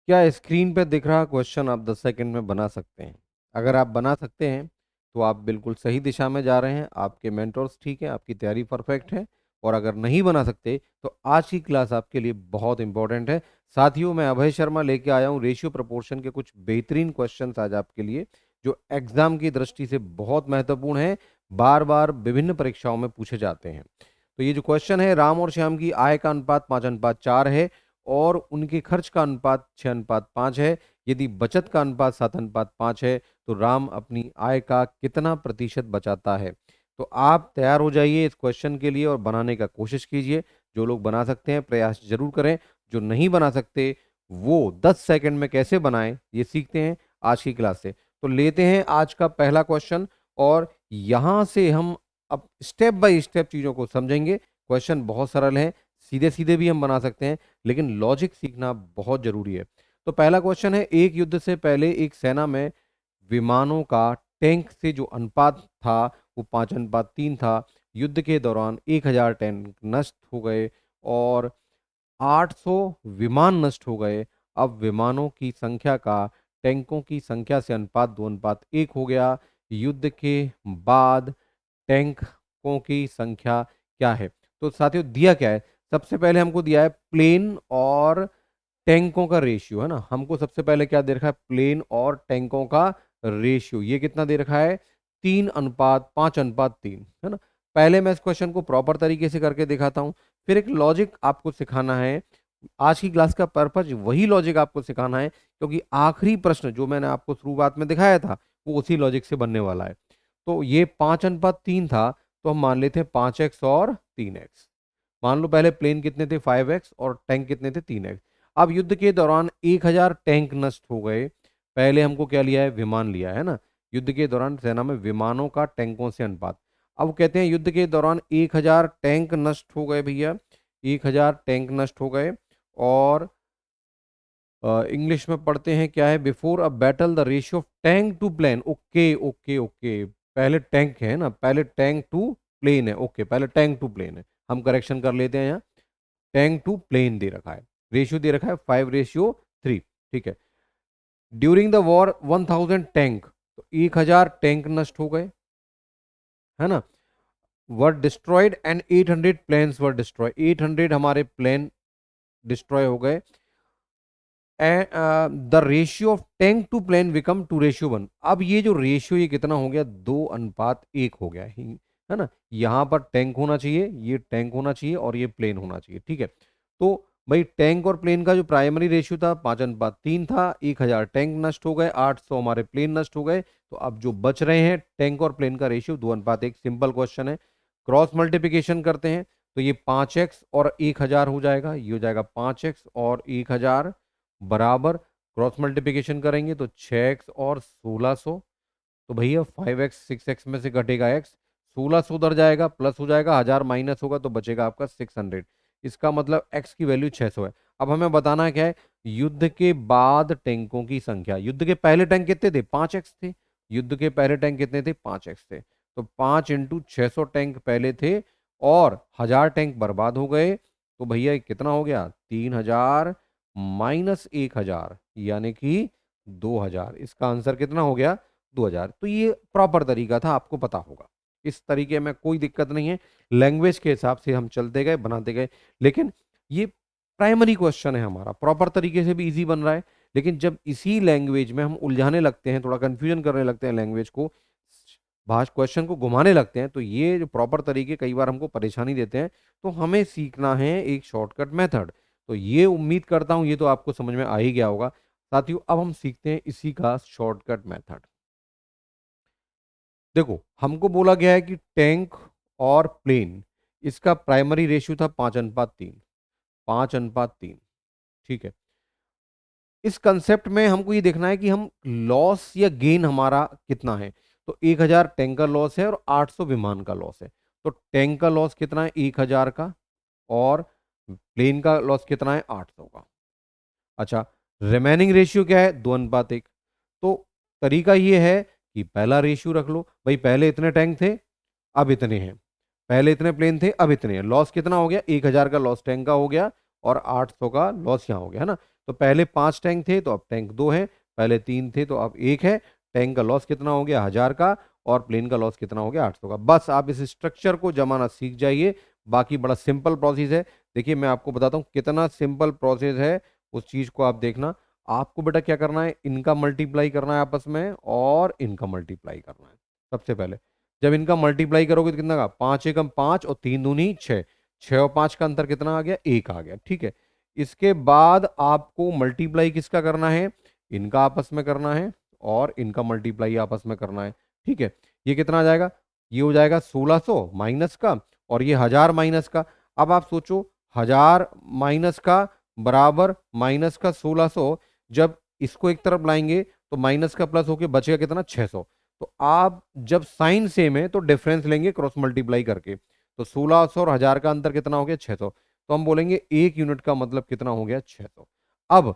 क्या स्क्रीन पे दिख रहा क्वेश्चन आप 10 सेकंड में बना सकते हैं? अगर आप बना सकते हैं तो आप बिल्कुल सही दिशा में जा रहे हैं, आपके मेंटर्स ठीक है, आपकी तैयारी परफेक्ट है। और अगर नहीं बना सकते तो आज की क्लास आपके लिए बहुत इंपॉर्टेंट है। साथियों, मैं अभय शर्मा लेके आया हूँ रेशियो प्रपोर्शन के कुछ बेहतरीन क्वेश्चंस आज आपके लिए, जो एग्जाम की दृष्टि से बहुत महत्वपूर्ण है, बार बार विभिन्न परीक्षाओं में पूछे जाते हैं। तो ये जो क्वेश्चन है, राम और श्याम की आय का अनुपात 5:4 है और उनके खर्च का अनुपात 6:5 है। यदि बचत का अनुपात 7:5 है तो राम अपनी आय का कितना प्रतिशत बचाता है? तो आप तैयार हो जाइए इस क्वेश्चन के लिए और बनाने का कोशिश कीजिए। जो लोग बना सकते हैं प्रयास जरूर करें, जो नहीं बना सकते वो 10 सेकंड में कैसे बनाएं ये सीखते हैं आज की क्लास से। तो लेते हैं आज का पहला क्वेश्चन और यहां से हम अब स्टेप बाय स्टेप चीजों को समझेंगे। क्वेश्चन बहुत सरल है, सीधे सीधे भी हम बना सकते हैं, लेकिन लॉजिक सीखना बहुत जरूरी है। तो पहला क्वेश्चन है, एक युद्ध से पहले एक सेना में विमानों का टैंक से जो अनुपात था वो 5:3 था। युद्ध के दौरान 1000 टैंक नष्ट हो गए और 800 विमान नष्ट हो गए। अब विमानों की संख्या का टैंकों की संख्या से अनुपात 2:1 हो गया। युद्ध के बाद टैंकों की संख्या क्या है? तो साथियों दिया क्या है, सबसे पहले हमको दिया है प्लेन और टैंकों का रेशियो, है ना। हमको सबसे पहले क्या दे रखा है, प्लेन और टैंकों का रेशियो। ये कितना दे रखा है, 3:5:3, है ना। पहले मैं इस क्वेश्चन को प्रॉपर तरीके से करके दिखाता हूँ, फिर एक लॉजिक आपको सिखाना है। आज की क्लास का पर्पज वही लॉजिक आपको सिखाना है, क्योंकि आखिरी प्रश्न जो मैंने आपको शुरुआत में दिखाया था वो उसी लॉजिक से बनने वाला है। तो ये 5:3 था, तो हम मान लेते हैं 5x और 3x। मान लो पहले प्लेन कितने थे, 5x, और टैंक कितने थे, 3x। अब युद्ध के दौरान 1000 टैंक नष्ट हो गए। पहले हमको क्या लिया है, विमान लिया है ना। युद्ध के दौरान सेना में विमानों का टैंकों से अनुपात। अब कहते हैं युद्ध के दौरान 1000 टैंक नष्ट हो गए भैया, 1000 टैंक नष्ट हो गए। और इंग्लिश में पढ़ते हैं क्या है, before a battle the ratio of tank to plane. Okay okay okay, पहले टैंक है ना, पहले टैंक टू प्लेन है। ओके, पहले टैंक टू प्लेन है, हम करेक्शन कर लेते हैं यहाँ। टैंक टू प्लेन दे रखा है, रेशियो दे रखा है 5:3, ठीक है। ड्यूरिंग द वॉर 1000 टैंक, तो 1000 टैंक नष्ट हो गए, है ना। Were destroyed and 800 planes were destroy, 800 हमारे प्लेन डिस्ट्रॉय हो गए। The ratio of tank to plane become 2:1। अब ये जो रेशियो ये कितना हो गया, 2:1 हो गया है ना। यहाँ पर टैंक होना चाहिए, ये टैंक होना चाहिए और ये प्लेन होना चाहिए, ठीक है। तो भाई टैंक और प्लेन का जो प्राइमरी रेशियो था 5:3 था, 1000 टैंक नष्ट हो गए, 800 हमारे प्लेन नष्ट हो गए। तो अब जो बच रहे हैं टैंक और प्लेन का रेशियो 2:1। सिंपल क्वेश्चन है, क्रॉस मल्टीप्लिकेशन करते हैं तो ये 5x और 1000 हो जाएगा, ये हो जाएगा 5x और 1000 बराबर, क्रॉस मल्टीप्लिकेशन करेंगे तो 6x और 1600। तो भैया 5x 6x में से घटेगा x, 1600 उधर जाएगा, प्लस हो जाएगा, 1000 माइनस होगा तो बचेगा आपका 600। इसका मतलब x की वैल्यू 600 है। अब हमें बताना है क्या है, युद्ध के बाद टैंकों की संख्या। युद्ध के पहले टैंक कितने थे, 5x थे। युद्ध के पहले टैंक कितने थे, 5x थे। तो 5 × 600 टैंक पहले थे और 1000 टैंक बर्बाद हो गए। तो भैया ये कितना हो गया, 3000 माइनस 1000 यानी कि 2000। इसका आंसर कितना हो गया, 2000। तो ये प्रॉपर तरीका था, आपको पता होगा। इस तरीके में कोई दिक्कत नहीं है, लैंग्वेज के हिसाब से हम चलते गए, बनाते गए। लेकिन ये प्राइमरी क्वेश्चन है हमारा, प्रॉपर तरीके से भी इजी बन रहा है। लेकिन जब इसी लैंग्वेज में हम उलझाने लगते हैं, थोड़ा कंफ्यूजन करने लगते हैं लैंग्वेज को, भाष क्वेश्चन को घुमाने लगते हैं, तो ये जो प्रॉपर तरीके कई बार हमको परेशानी देते हैं। तो हमें सीखना है एक शॉर्टकट मेथड। तो ये उम्मीद करता हूं ये तो आपको समझ में आ ही गया होगा। साथियों अब हम सीखते हैं इसी का शॉर्टकट मेथड। देखो हमको बोला गया है कि टैंक और प्लेन, इसका प्राइमरी रेशियो था 5:3, 5:3, ठीक है। इस कंसेप्ट में हमको ये देखना है कि हम लॉस या गेन हमारा कितना है। तो 1000 टैंक का लॉस है और 800 विमान का लॉस है। तो टैंक का लॉस कितना है, 1000 का, और प्लेन का लॉस कितना है, 800 का। अच्छा, रिमेनिंग रेशियो क्या है, 2:1। तो तरीका ये है कि पहला रेशियो रख लो, भाई पहले इतने टैंक थे अब इतने हैं, पहले इतने प्लेन थे अब इतने हैं। लॉस कितना हो गया, 1000 का लॉस टैंक का हो गया और 800 का लॉस यहाँ हो गया, है ना। तो पहले 5 टैंक थे तो अब टैंक 2 है, पहले 3 थे तो अब 1 है। टैंक का लॉस कितना हो गया 1000 का, और प्लेन का लॉस कितना हो गया 800 का। बस आप इस स्ट्रक्चर को जमाना सीख जाइए, बाकी बड़ा सिंपल प्रोसेस है। देखिए मैं आपको बताता हूँ कितना सिंपल प्रोसेस है, उस चीज को आप देखना। आपको बेटा क्या करना है, इनका मल्टीप्लाई करना है आपस में, और इनका मल्टीप्लाई करना है। सबसे पहले जब इनका मल्टीप्लाई करोगे तो कितना का, 5 एकम 5 और 3 दूनी 6, 6 और 5 का अंतर कितना आ गया, 1 आ गया। ठीक है, इसके बाद आपको मल्टीप्लाई किसका करना है, इनका आपस में करना है, और इनका मल्टीप्लाई आपस में करना है। ठीक है, ये कितना आ जाएगा, ये हो जाएगा 1600 माइनस का, और ये 1000 माइनस का। अब आप सोचो 1000 माइनस का बराबर माइनस का 1600, जब इसको एक तरफ लाएंगे तो माइनस का प्लस होके बचेगा कितना 600। तो आप जब साइन सेम है तो डिफरेंस लेंगे क्रॉस मल्टीप्लाई करके, तो 1600 और 1000 का अंतर कितना हो गया 600, तो हम बोलेंगे 1 यूनिट का मतलब कितना हो गया 600। अब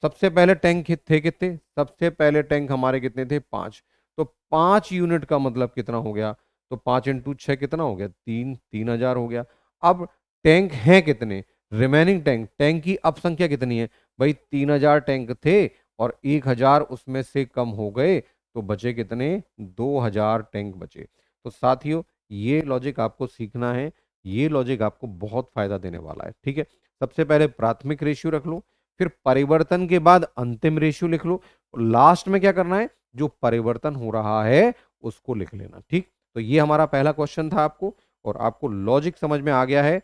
सबसे पहले टैंक थे कितने, सबसे पहले टैंक हमारे कितने थे 5, तो 5 यूनिट का मतलब कितना हो गया, तो 5 इंटू 6 कितना हो गया 3, 3000 हो गया। अब टैंक हैं कितने, रिमेनिंग टैंक, टैंक की अब संख्या कितनी है भाई, 3000 टैंक थे और 1000 उसमें से कम हो गए, तो बचे कितने 2000 टैंक बचे। तो साथियों ये लॉजिक आपको सीखना है, ये लॉजिक आपको बहुत फायदा देने वाला है। ठीक है, सबसे पहले प्राथमिक रेशियो रख लो, फिर परिवर्तन के बाद अंतिम रेशियो लिख लो, लास्ट में क्या करना है, जो परिवर्तन हो रहा है उसको लिख लेना। ठीक, तो ये हमारा पहला क्वेश्चन था आपको, और आपको लॉजिक समझ में आ गया है।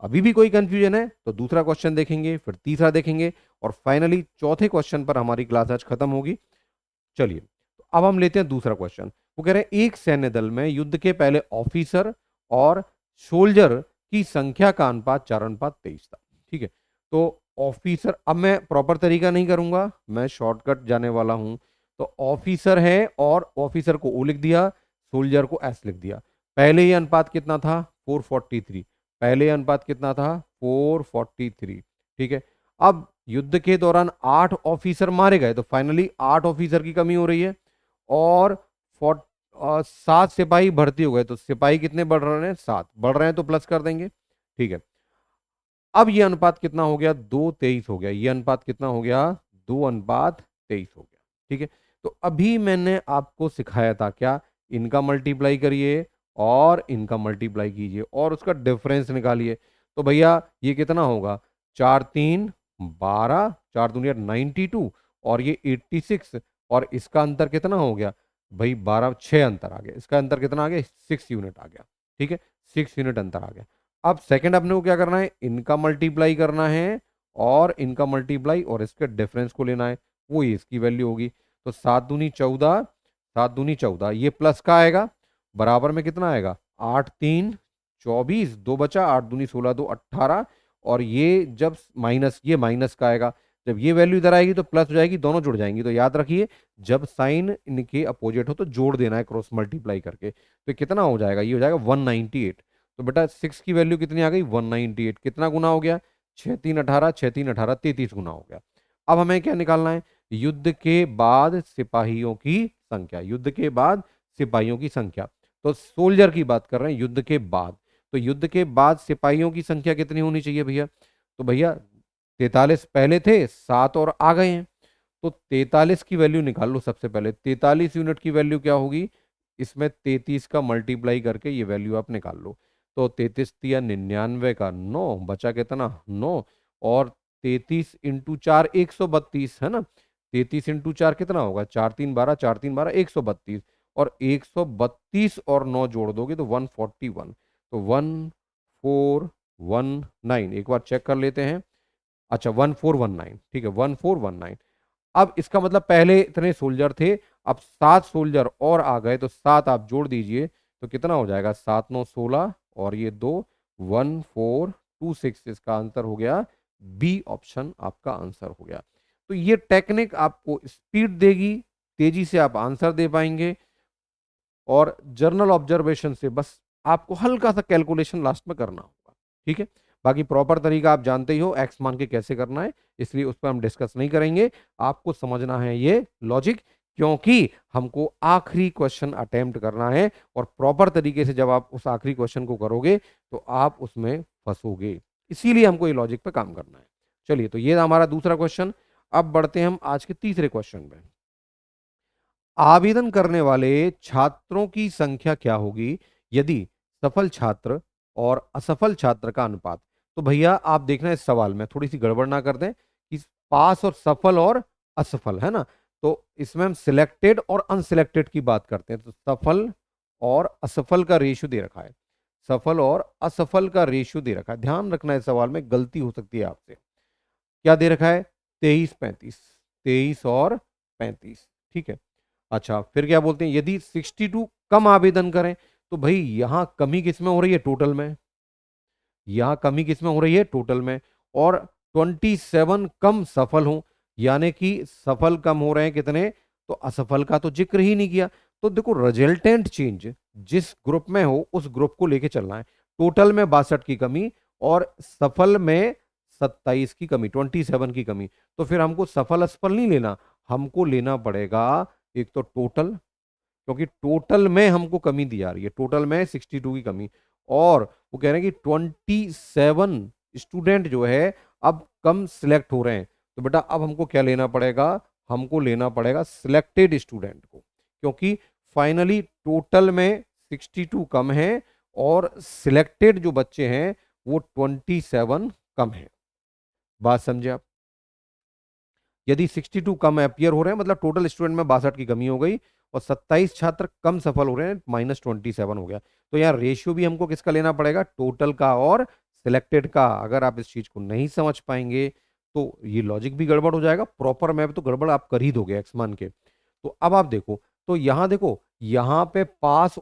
अभी भी कोई कंफ्यूजन है तो दूसरा क्वेश्चन देखेंगे, फिर तीसरा देखेंगे, और फाइनली चौथे क्वेश्चन पर हमारी क्लास आज खत्म होगी। चलिए तो अब हम लेते हैं दूसरा क्वेश्चन। वो कह रहे हैं एक सैन्य दल में युद्ध के पहले ऑफिसर और सोल्जर की संख्या का अनुपात 4:23 था। ठीक है, तो ऑफिसर, अब मैं प्रॉपर तरीका नहीं करूंगा, मैं शॉर्टकट जाने वाला हूं। तो ऑफिसर है और ऑफिसर को ओ लिख दिया, सोल्जर को एस लिख दिया। पहले ही अनुपात कितना था 443, पहले अनुपात कितना था 443। ठीक है, अब युद्ध के दौरान 8 ऑफिसर मारे गए, तो फाइनली 8 ऑफिसर की कमी हो रही है, और 7 सिपाही भर्ती हो गए, तो सिपाही कितने बढ़ रहे हैं 7 बढ़ रहे हैं, तो प्लस कर देंगे। ठीक है, अब ये अनुपात कितना हो गया 2:23 हो गया, ये अनुपात कितना हो गया 2:23 हो गया। ठीक है, तो अभी मैंने आपको सिखाया था क्या, इनका मल्टीप्लाई करिए और इनका मल्टीप्लाई कीजिए और उसका डिफरेंस निकालिए। तो भैया ये कितना होगा 4 3 12, 4 दूनी 92, और ये 86, और इसका अंतर कितना हो गया भाई 12, 6 अंतर आ गया, इसका अंतर कितना आ गया 6 यूनिट आ गया। ठीक है, 6 यूनिट अंतर आ गया। अब सेकंड अपने को क्या करना है, इनका मल्टीप्लाई करना है और इनका मल्टीप्लाई, और इसके डिफरेंस को लेना है, वो ही इसकी वैल्यू होगी। तो 7 दूनी 14, 7 दूनी 14, ये प्लस का आएगा, बराबर में कितना आएगा 8 3 24, 2 बचा, 8 दूनी 16, 2 18, और ये जब माइनस, ये माइनस का आएगा, जब ये वैल्यू इधर आएगी तो प्लस हो जाएगी, दोनों जुड़ जाएंगी। तो याद रखिए जब साइन इनके अपोजिट हो तो जोड़ देना है क्रॉस मल्टीप्लाई करके। तो कितना हो जाएगा, ये हो जाएगा 198। तो बेटा 6 की वैल्यू कितनी आ गई 198, कितना गुना हो गया 6 3 18, 6 3 18, 33 गुना हो गया। अब हमें क्या निकालना है, युद्ध के बाद सिपाहियों की संख्या, युद्ध के बाद सिपाहियों की संख्या। तो सोल्जर की बात कर रहे हैं युद्ध के बाद, तो युद्ध के बाद सिपाहियों की संख्या कितनी होनी चाहिए भैया, तो भैया 43 पहले थे, 7 और आ गए हैं, तो 43 की वैल्यू निकाल लो। सबसे पहले 43 यूनिट की वैल्यू क्या होगी, इसमें 33 का मल्टीप्लाई करके ये वैल्यू आप निकाल लो। तो 33 तिया 99 का 9 बचा कितना 9, और 33 इंटू 4 132 है ना, 33 इंटू 4 कितना होगा 4 3 12, 4 3 12 132, और 132 और 9 जोड़ दोगे तो 141, तो 1419, एक बार चेक कर लेते हैं। अच्छा 1419, ठीक है 1419। अब इसका मतलब पहले इतने सोल्जर थे, अब 7 सोल्जर और आ गए, तो 7 आप जोड़ दीजिए तो कितना हो जाएगा 7 9 16, और ये 2 1426, इसका आंसर हो गया बी ऑप्शन आपका आंसर हो गया। तो ये टेक्निक आपको स्पीड देगी, तेजी से आप आंसर दे पाएंगे, और जर्नल ऑब्जर्वेशन से बस आपको हल्का सा कैलकुलेशन लास्ट में करना होगा। ठीक है, बाकी प्रॉपर तरीका आप जानते ही हो एक्स मान के कैसे करना है, इसलिए उस पर हम डिस्कस नहीं करेंगे। आपको समझना है ये लॉजिक, क्योंकि हमको आखिरी क्वेश्चन अटेम्प्ट करना है, और प्रॉपर तरीके से जब आप उस आखिरी क्वेश्चन को करोगे तो आप उसमें फंसोगे, इसीलिए हमको ये लॉजिक पे काम करना है। चलिए, तो ये हमारा दूसरा क्वेश्चन। अब बढ़ते हैं हम आज के तीसरे क्वेश्चन में। आवेदन करने वाले छात्रों की संख्या क्या होगी यदि सफल छात्र और असफल छात्र का अनुपात। तो भैया आप देखना इस सवाल में थोड़ी सी गड़बड़ ना कर दें कि पास और सफल और असफल है ना। तो इसमें हम सिलेक्टेड और अनसिलेक्टेड की बात करते हैं। तो सफल और असफल का रेशियो दे रखा है, सफल और असफल का रेशियो दे रखा है। ध्यान रखना इस सवाल में गलती हो सकती है आपसे। क्या दे रखा है? 23-35, 23 और 35, ठीक है। अच्छा, फिर क्या बोलते हैं, यदि 62 कम आवेदन करें। तो भाई यहां कमी किसमें हो रही है? टोटल में। यहां कमी किसमें हो रही है? टोटल में। और 27 कम सफल हो, यानी कि सफल कम हो रहे हैं कितने? तो असफल का तो जिक्र ही नहीं किया। तो देखो, रिजल्टेंट चेंज जिस ग्रुप में हो उस ग्रुप को लेके चलना है। टोटल में 62 की कमी और सफल में 27 की कमी, 27 की कमी। तो फिर हमको सफल असफल नहीं लेना, हमको लेना पड़ेगा एक तो टोटल, क्योंकि टोटल में हमको कमी दी जा रही है, टोटल में 62 की कमी। और वो कह रहे हैं कि 27 स्टूडेंट जो है अब कम सिलेक्ट हो रहे हैं। तो बेटा अब हमको क्या लेना पड़ेगा? हमको लेना पड़ेगा सिलेक्टेड स्टूडेंट को, क्योंकि फाइनली टोटल में 62 कम है और सिलेक्टेड जो बच्चे हैं वो 27 कम है। बात समझे आप? यदि 62 कम अपियर हो रहे हैं, मतलब टोटल स्टूडेंट में 62 की कमी हो गई और 27 छात्र कम सफल हो रहे हैं, -27 हो गया। तो यार रेशियो भी हमको किसका लेना पड़ेगा? टोटल का और सिलेक्टेड का। अगर आप इस चीज को नहीं समझ पाएंगे तो ये लॉजिक भी गड़बड़ हो जाएगा, प्रॉपर मैप तो गड़बड़ आप कर ही दोगे एक्स मान के। तो अब आप देखो, तो यहां देखो, यहां पे पास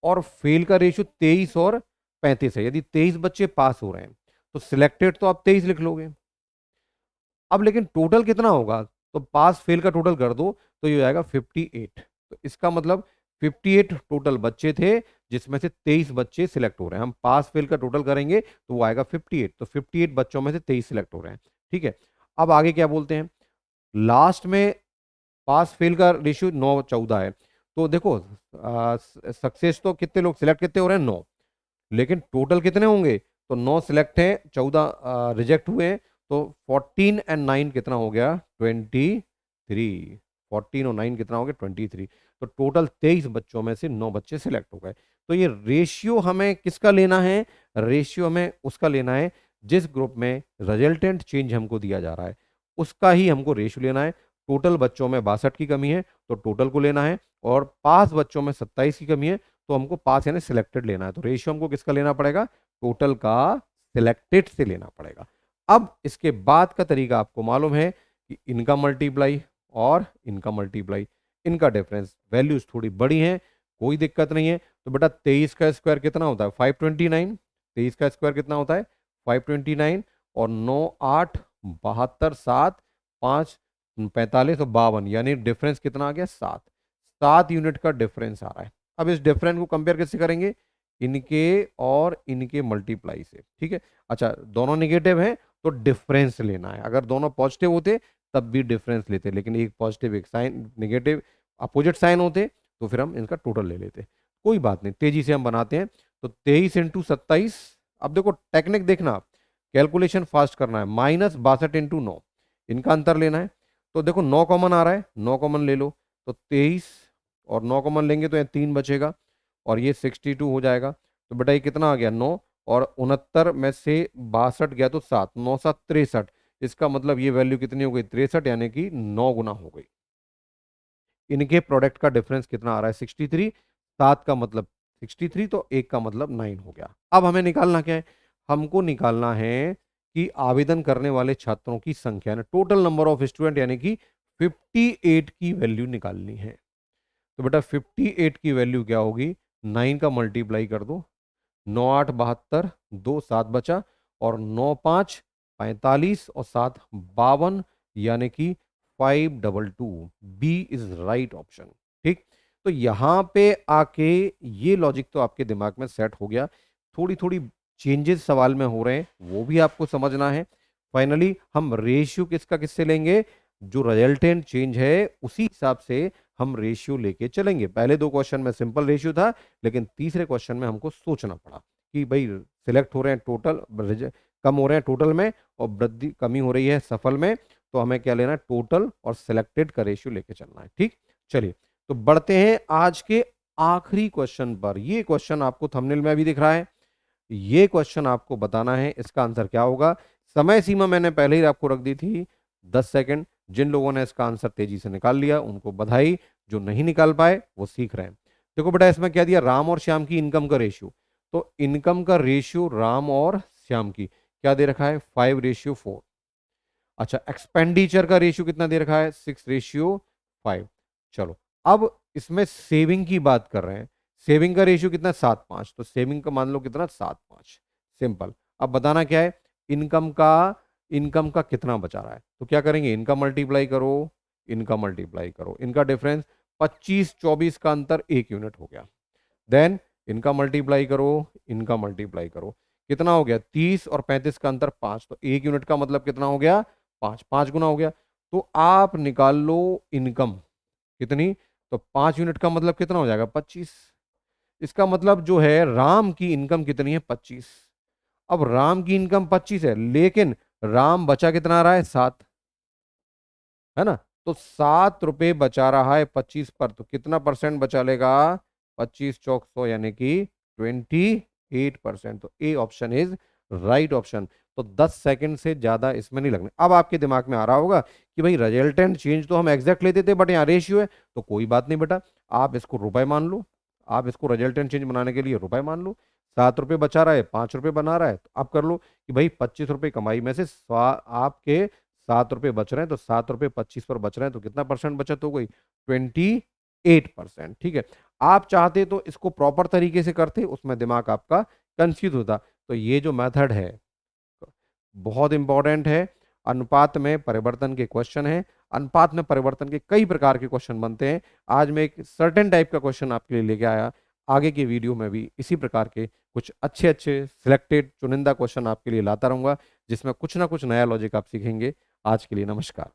और फेल का रेशियो 23 और 35 है। यदि 23 बच्चे पास हो रहे हैं तो सिलेक्टेड तो आप 23 लिख लोगे। अब लेकिन टोटल कितना होगा? तो पास फेल का टोटल कर दो तो ये हो जाएगा 58। तो इसका मतलब 58 टोटल बच्चे थे जिसमें से 23 बच्चे सिलेक्ट हो रहे हैं। हम पास फेल का टोटल करेंगे तो वो आएगा 58। तो 58 बच्चों में से 23 सिलेक्ट हो रहे हैं, ठीक है। अब आगे क्या बोलते हैं, लास्ट में पास फेल का रेशियो 9-14 है। तो देखो, सक्सेस तो कितने लोग सिलेक्ट कितने हो रहे हैं? 9। लेकिन टोटल कितने होंगे? तो 9 सिलेक्ट हैं, 14 रिजेक्ट हुए हैं। तो 14 एंड 9 कितना हो गया? 23। 14 और 9 कितना हो गया? 23। तो टोटल 23 बच्चों में से 9 बच्चे सिलेक्ट हो गए। तो ये रेशियो हमें किसका लेना है? रेशियो हमें उसका लेना है जिस ग्रुप में रिजल्टेंट चेंज हमको दिया जा रहा है, उसका ही हमको रेशियो लेना है। टोटल बच्चों में 62 की कमी है तो टोटल को लेना है, और पास बच्चों में 27 की कमी है तो हमको पास यानी सिलेक्टेड लेना है। तो रेशियो हमको किसका लेना पड़ेगा? टोटल का सिलेक्टेड से लेना पड़ेगा। अब इसके बाद का तरीका आपको मालूम है कि इनका मल्टीप्लाई और इनका मल्टीप्लाई, इनका डिफरेंस वैल्यूज थोड़ी बड़ी हैं, कोई दिक्कत नहीं है। तो बेटा 23 का स्क्वायर कितना होता है? 529। 23 का स्क्वायर कितना होता है? 529। और 9 8 72 7 5 45 और 52, यानी डिफरेंस कितना आ गया? 7। 7 यूनिट का डिफरेंस आ रहा है। अब इस डिफरेंस को कंपेयर कैसे करेंगे? इनके और इनके मल्टीप्लाई से, ठीक है। अच्छा, दोनों निगेटिव हैं तो डिफरेंस लेना है। अगर दोनों पॉजिटिव होते तब भी डिफरेंस लेते, लेकिन एक पॉजिटिव एक साइन निगेटिव अपोजिट साइन होते तो फिर हम इनका टोटल ले लेते। कोई बात नहीं, तेजी से हम बनाते हैं। तो 23 इंटू 27। अब देखो टेक्निक देखना, कैलकुलेशन फास्ट करना है। -62 इंटू 9, इनका अंतर लेना है। तो देखो 9 कॉमन आ रहा है, 9 कॉमन ले लो। तो 23 और 9 कॉमन लेंगे तो यहाँ 3 बचेगा और ये 62 हो जाएगा। तो बेटा ये कितना आ गया? 9। और 69 में से 62 गया तो 7, 9 7 63। इसका मतलब ये वैल्यू कितनी हो गई? 63, यानी कि 9 गुना हो गई। इनके प्रोडक्ट का डिफरेंस कितना आ रहा है? 63। 7 का मतलब 63, तो 1 का मतलब 9 हो गया। अब हमें निकालना क्या है? हमको निकालना है कि आवेदन करने वाले छात्रों की संख्या ना, टोटल नंबर ऑफ स्टूडेंट, यानी कि 58 की वैल्यू निकालनी है। तो बेटा 58 की वैल्यू क्या होगी? 9 का मल्टीप्लाई कर दो। 9 8 72, 2 7 बचा, और 9 5 45 और 7 52, यानी कि 522। बी इज राइट ऑप्शन, ठीक। तो यहां पे आके ये लॉजिक तो आपके दिमाग में सेट हो गया। थोड़ी थोड़ी चेंजेस सवाल में हो रहे हैं, वो भी आपको समझना है। फाइनली हम रेशियो किसका किससे लेंगे? जो रिजल्टेंट चेंज है उसी हिसाब से हम रेशियो लेके चलेंगे। पहले 2 क्वेश्चन में सिंपल रेशियो था, लेकिन तीसरे क्वेश्चन में हमको सोचना पड़ा कि भाई सिलेक्ट हो रहे हैं टोटल, कम हो रहे हैं टोटल में और वृद्धि कमी हो रही है सफल में, तो हमें क्या लेना है, टोटल और सिलेक्टेड का रेशियो लेके चलना है। ठीक, चलिए तो बढ़ते हैं आज के आखिरी क्वेश्चन पर। ये क्वेश्चन आपको थंबनेल में भी दिख रहा है, ये क्वेश्चन आपको बताना है इसका आंसर क्या होगा। समय सीमा मैंने पहले ही आपको रख दी थी 10 सेकंड। जिन लोगों ने इसका आंसर तेजी से निकाल लिया उनको बधाई, जो नहीं निकाल पाए वो सीख रहे हैं। देखो बेटा इसमें क्या दिया, राम और श्याम की इनकम का रेशियो। तो इनकम का रेशियो राम और श्याम की क्या दे रखा है, 5:4। अच्छा, एक्सपेंडिचर का रेशियो कितना दे रखा है, 6:5। चलो अब इसमें सेविंग की बात कर रहे हैं, सेविंग का रेशियो कितना, 7:5। तो सेविंग का मान लो कितना, 7:5। सिंपल। अब बताना क्या है, इनकम का कितना बचा रहा है। तो क्या करेंगे, इनका मल्टीप्लाई करो, इनका मल्टीप्लाई करो, इनका डिफरेंस 25-24 का अंतर 1 यूनिट हो गया। देन इनका मल्टीप्लाई करो, इनका मल्टीप्लाई करो, कितना हो गया, 30 और 35 का अंतर 5। तो 1 यूनिट का मतलब कितना हो गया, 5, 5 गुना हो गया। तो आप निकाल लो इनकम कितनी, तो 5 यूनिट का मतलब कितना हो जाएगा, 25। इसका मतलब जो है राम की इनकम कितनी है, 25। अब राम की इनकम 25 है, लेकिन राम बचा कितना रहा है, 7, है ना। तो 7 रुपए बचा रहा है 25 पर, तो कितना परसेंट बचा लेगा, 25 चौक 100 यानी कि 28%। तो A option is right option. तो 10 सेकंड से ज्यादा इसमें नहीं लगने। अब आपके दिमाग में आ रहा होगा कि भाई रिजल्टेंट चेंज तो हम एग्जैक्ट लेते थे बट यहाँ रेशियो है, तो कोई बात नहीं बेटा, आप इसको रुपए मान लो, आप इसको रिजल्टेंट चेंज बनाने के लिए रुपए मान लो। 7 रुपए बचा रहा है, 5 रुपए बना रहा है, तो आप कर लो कि भाई 25 रुपए कमाई में से आपके 7 रुपए बच रहे हैं, तो 7 रुपए 25 पर बच रहे हैं, तो कितना परसेंट बचत हो गई, 28%। ठीक है, आप चाहते तो इसको प्रॉपर तरीके से करते, उसमें दिमाग आपका कंफ्यूज होता। तो ये जो मेथड है बहुत इंपॉर्टेंट है। अनुपात में परिवर्तन के क्वेश्चन है, अनुपात में परिवर्तन के कई प्रकार के क्वेश्चन बनते हैं। आज मैं एक सर्टेन टाइप का क्वेश्चन आपके लिए लेके आया, आगे के वीडियो में भी इसी प्रकार के कुछ अच्छे अच्छे सिलेक्टेड चुनिंदा क्वेश्चन आपके लिए लाता रहूंगा, जिसमें कुछ ना कुछ नया लॉजिक आप सीखेंगे। आज के लिए नमस्कार।